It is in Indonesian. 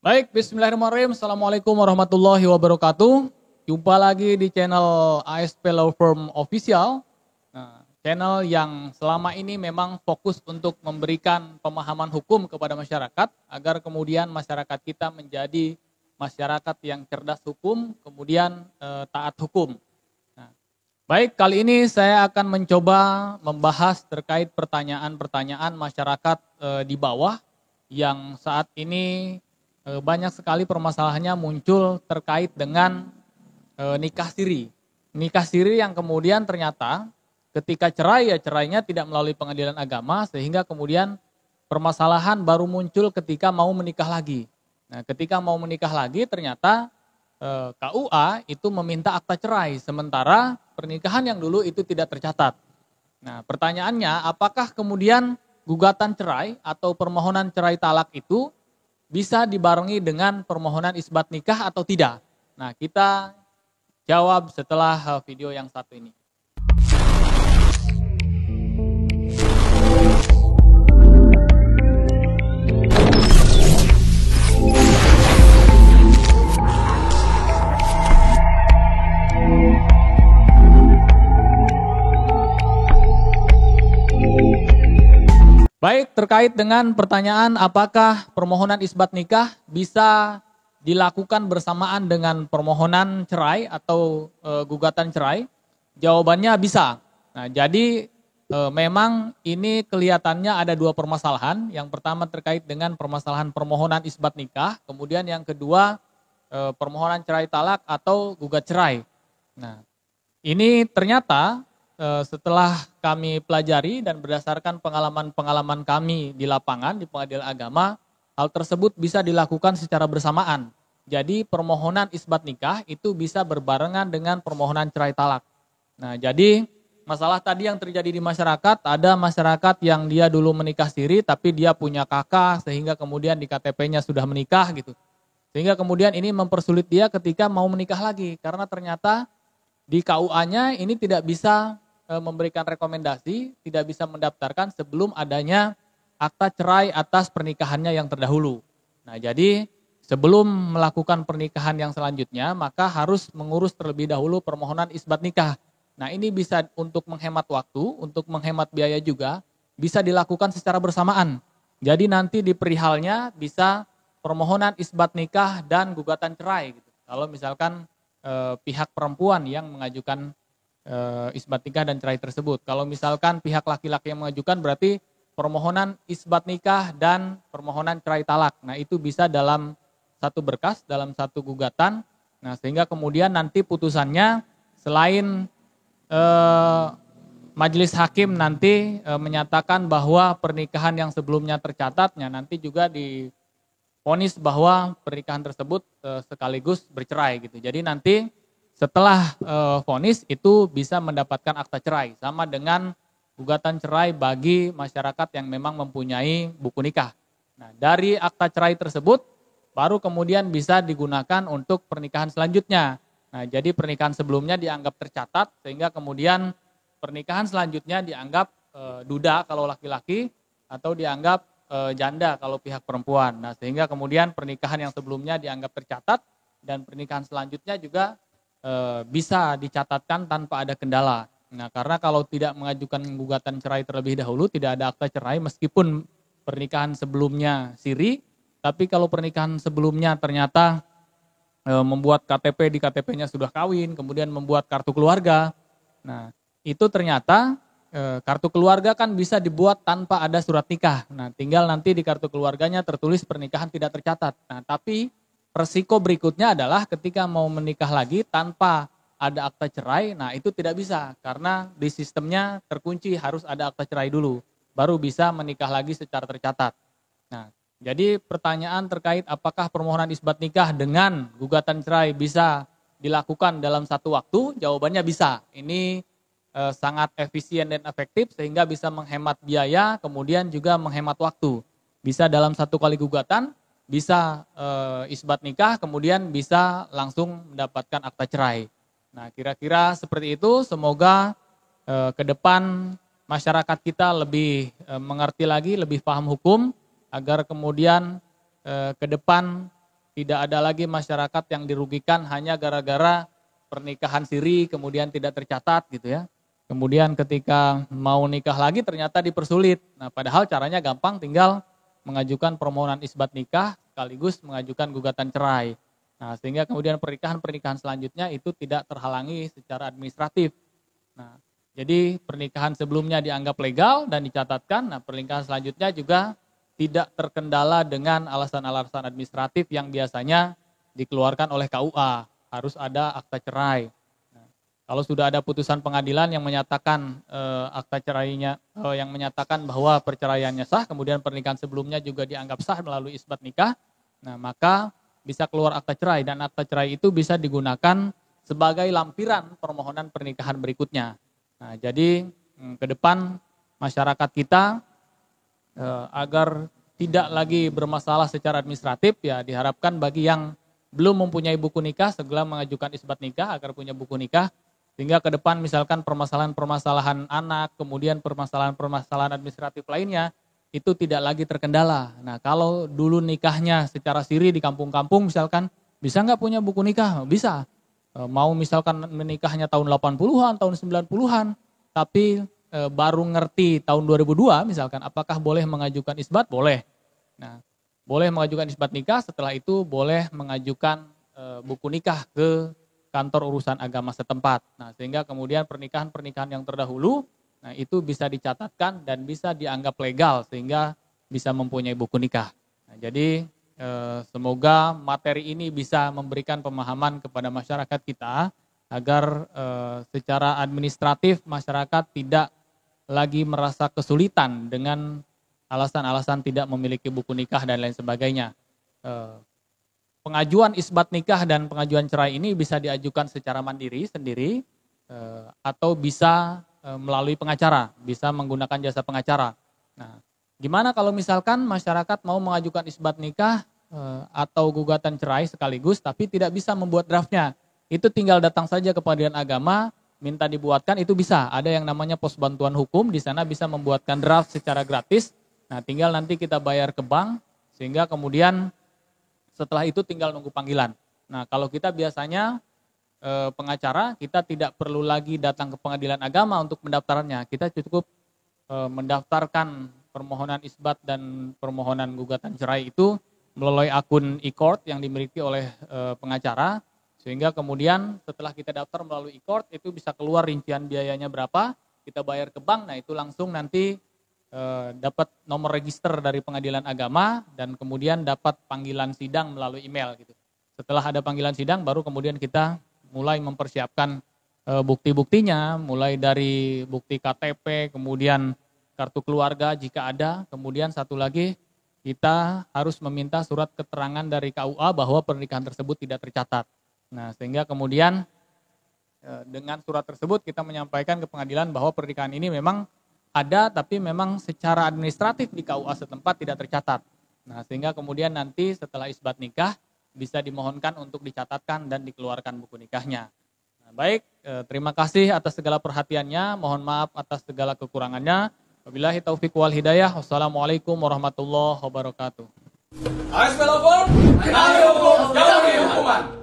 Baik, bismillahirrahmanirrahim. Assalamualaikum warahmatullahi wabarakatuh. Jumpa lagi di channel ASP Law Firm Official. Nah, channel yang selama ini memang fokus untuk memberikan pemahaman hukum kepada masyarakat agar kemudian masyarakat kita menjadi masyarakat yang cerdas hukum, kemudian taat hukum. Nah, baik, kali ini saya akan mencoba membahas terkait pertanyaan-pertanyaan masyarakat di bawah yang saat ini banyak sekali permasalahannya muncul terkait dengan nikah siri. Nikah siri yang kemudian ternyata ketika cerai ya cerainya tidak melalui pengadilan agama sehingga kemudian permasalahan baru muncul ketika mau menikah lagi. Nah, ketika mau menikah lagi ternyata KUA itu meminta akta cerai sementara pernikahan yang dulu itu tidak tercatat. Nah, pertanyaannya apakah kemudian gugatan cerai atau permohonan cerai talak itu bisa dibarengi dengan permohonan isbat nikah atau tidak? Nah, kita jawab setelah video yang satu ini. Baik, terkait dengan pertanyaan apakah permohonan isbat nikah bisa dilakukan bersamaan dengan permohonan cerai atau gugatan cerai? Jawabannya bisa. Nah, jadi memang ini kelihatannya ada dua permasalahan. Yang pertama terkait dengan permasalahan permohonan isbat nikah, kemudian yang kedua permohonan cerai talak atau gugat cerai. Nah, ini ternyata setelah kami pelajari dan berdasarkan pengalaman-pengalaman kami di lapangan, di pengadilan agama, hal tersebut bisa dilakukan secara bersamaan. Jadi permohonan isbat nikah itu bisa berbarengan dengan permohonan cerai talak. Nah, jadi masalah tadi yang terjadi di masyarakat, ada masyarakat yang dia dulu menikah siri tapi dia punya kakak sehingga kemudian di KTP-nya sudah menikah gitu. Sehingga kemudian ini mempersulit dia ketika mau menikah lagi karena ternyata di KUA-nya ini tidak bisa memberikan rekomendasi, tidak bisa mendaftarkan sebelum adanya akta cerai atas pernikahannya yang terdahulu. Nah, jadi sebelum melakukan pernikahan yang selanjutnya, maka harus mengurus terlebih dahulu permohonan isbat nikah. Nah, ini bisa untuk menghemat waktu, untuk menghemat biaya juga, bisa dilakukan secara bersamaan. Jadi nanti di perihalnya bisa permohonan isbat nikah dan gugatan cerai. Gitu. Kalau misalkan pihak perempuan yang mengajukan isbat nikah dan cerai tersebut. Kalau misalkan pihak laki-laki yang mengajukan berarti permohonan isbat nikah dan permohonan cerai talak. Nah, itu bisa dalam satu berkas, dalam satu gugatan. Nah, sehingga kemudian nanti putusannya selain majelis hakim nanti menyatakan bahwa pernikahan yang sebelumnya tercatatnya nanti juga divonis bahwa pernikahan tersebut sekaligus bercerai gitu. Jadi nanti setelah vonis itu bisa mendapatkan akta cerai sama dengan gugatan cerai bagi masyarakat yang memang mempunyai buku nikah. Nah, dari akta cerai tersebut baru kemudian bisa digunakan untuk pernikahan selanjutnya. Nah, jadi pernikahan sebelumnya dianggap tercatat sehingga kemudian pernikahan selanjutnya dianggap duda kalau laki-laki atau dianggap janda kalau pihak perempuan. Nah, sehingga kemudian pernikahan yang sebelumnya dianggap tercatat dan pernikahan selanjutnya juga bisa dicatatkan tanpa ada kendala. Nah, karena kalau tidak mengajukan gugatan cerai terlebih dahulu, tidak ada akta cerai meskipun pernikahan sebelumnya siri, tapi kalau pernikahan sebelumnya ternyata membuat KTP di KTP-nya sudah kawin, kemudian membuat kartu keluarga. Nah, itu ternyata kartu keluarga kan bisa dibuat tanpa ada surat nikah. Nah, tinggal nanti di kartu keluarganya tertulis pernikahan tidak tercatat. Nah, tapi resiko berikutnya adalah ketika mau menikah lagi tanpa ada akta cerai, nah itu tidak bisa karena di sistemnya terkunci harus ada akta cerai dulu, baru bisa menikah lagi secara tercatat. Nah, jadi pertanyaan terkait apakah permohonan isbat nikah dengan gugatan cerai bisa dilakukan dalam satu waktu, jawabannya bisa. Ini sangat efisien dan efektif sehingga bisa menghemat biaya, kemudian juga menghemat waktu. Bisa dalam satu kali gugatan, bisa isbat nikah, kemudian bisa langsung mendapatkan akta cerai. Nah, kira-kira seperti itu. Semoga ke depan masyarakat kita lebih mengerti lagi, lebih paham hukum, agar kemudian ke depan tidak ada lagi masyarakat yang dirugikan hanya gara-gara pernikahan siri kemudian tidak tercatat gitu ya. Kemudian ketika mau nikah lagi ternyata dipersulit. Nah, padahal caranya gampang, tinggal mengajukan permohonan isbat nikah sekaligus mengajukan gugatan cerai. Nah, sehingga kemudian pernikahan selanjutnya itu tidak terhalangi secara administratif. Nah, jadi pernikahan sebelumnya dianggap legal dan dicatatkan. Nah, pernikahan selanjutnya juga tidak terkendala dengan alasan-alasan administratif yang biasanya dikeluarkan oleh KUA. Harus ada akta cerai. Kalau sudah ada putusan pengadilan yang menyatakan akta cerainya, yang menyatakan bahwa perceraiannya sah, kemudian pernikahan sebelumnya juga dianggap sah melalui isbat nikah, nah maka bisa keluar akta cerai, dan akta cerai itu bisa digunakan sebagai lampiran permohonan pernikahan berikutnya. Nah, jadi ke depan masyarakat kita agar tidak lagi bermasalah secara administratif, ya diharapkan bagi yang belum mempunyai buku nikah segera mengajukan isbat nikah agar punya buku nikah. Sehingga ke depan misalkan permasalahan-permasalahan anak, kemudian permasalahan-permasalahan administratif lainnya, itu tidak lagi terkendala. Nah, kalau dulu nikahnya secara siri di kampung-kampung misalkan, bisa nggak punya buku nikah? Bisa. Mau misalkan menikahnya tahun 80-an, tahun 90-an, tapi baru ngerti tahun 2002 misalkan, apakah boleh mengajukan isbat? Boleh. Nah, boleh mengajukan isbat nikah, setelah itu boleh mengajukan buku nikah ke kantor urusan agama setempat. Nah, sehingga kemudian pernikahan-pernikahan yang terdahulu, nah itu bisa dicatatkan dan bisa dianggap legal sehingga bisa mempunyai buku nikah. Nah, jadi semoga materi ini bisa memberikan pemahaman kepada masyarakat kita agar secara administratif masyarakat tidak lagi merasa kesulitan dengan alasan-alasan tidak memiliki buku nikah dan lain sebagainya. Pengajuan isbat nikah dan pengajuan cerai ini bisa diajukan secara mandiri sendiri atau bisa melalui pengacara, bisa menggunakan jasa pengacara. Nah, gimana kalau misalkan masyarakat mau mengajukan isbat nikah atau gugatan cerai sekaligus tapi tidak bisa membuat draftnya? Itu tinggal datang saja ke Pengadilan Agama, minta dibuatkan, itu bisa. Ada yang namanya pos bantuan hukum, di sana bisa membuatkan draft secara gratis. Nah, tinggal nanti kita bayar ke bank sehingga kemudian setelah itu tinggal nunggu panggilan. Nah, kalau kita biasanya pengacara, kita tidak perlu lagi datang ke Pengadilan Agama untuk mendaftarnya. Kita cukup mendaftarkan permohonan isbat dan permohonan gugatan cerai itu melalui akun e-court yang dimiliki oleh pengacara. Sehingga kemudian setelah kita daftar melalui e-court itu bisa keluar rincian biayanya berapa, kita bayar ke bank, nah itu langsung nanti dapat nomor register dari Pengadilan Agama dan kemudian dapat panggilan sidang melalui email gitu. Setelah ada panggilan sidang baru kemudian kita mulai mempersiapkan bukti-buktinya, mulai dari bukti KTP, kemudian kartu keluarga jika ada, kemudian satu lagi kita harus meminta surat keterangan dari KUA bahwa pernikahan tersebut tidak tercatat. Nah, sehingga kemudian dengan surat tersebut kita menyampaikan ke pengadilan bahwa pernikahan ini memang ada, tapi memang secara administratif di KUA setempat tidak tercatat. Nah, sehingga kemudian nanti setelah isbat nikah bisa dimohonkan untuk dicatatkan dan dikeluarkan buku nikahnya. Nah, baik, terima kasih atas segala perhatiannya. Mohon maaf atas segala kekurangannya. Wabillahi taufiq wal hidayah. Wassalamualaikum warahmatullahi wabarakatuh. ASP lapor, kenali hukum, jauhi hukuman.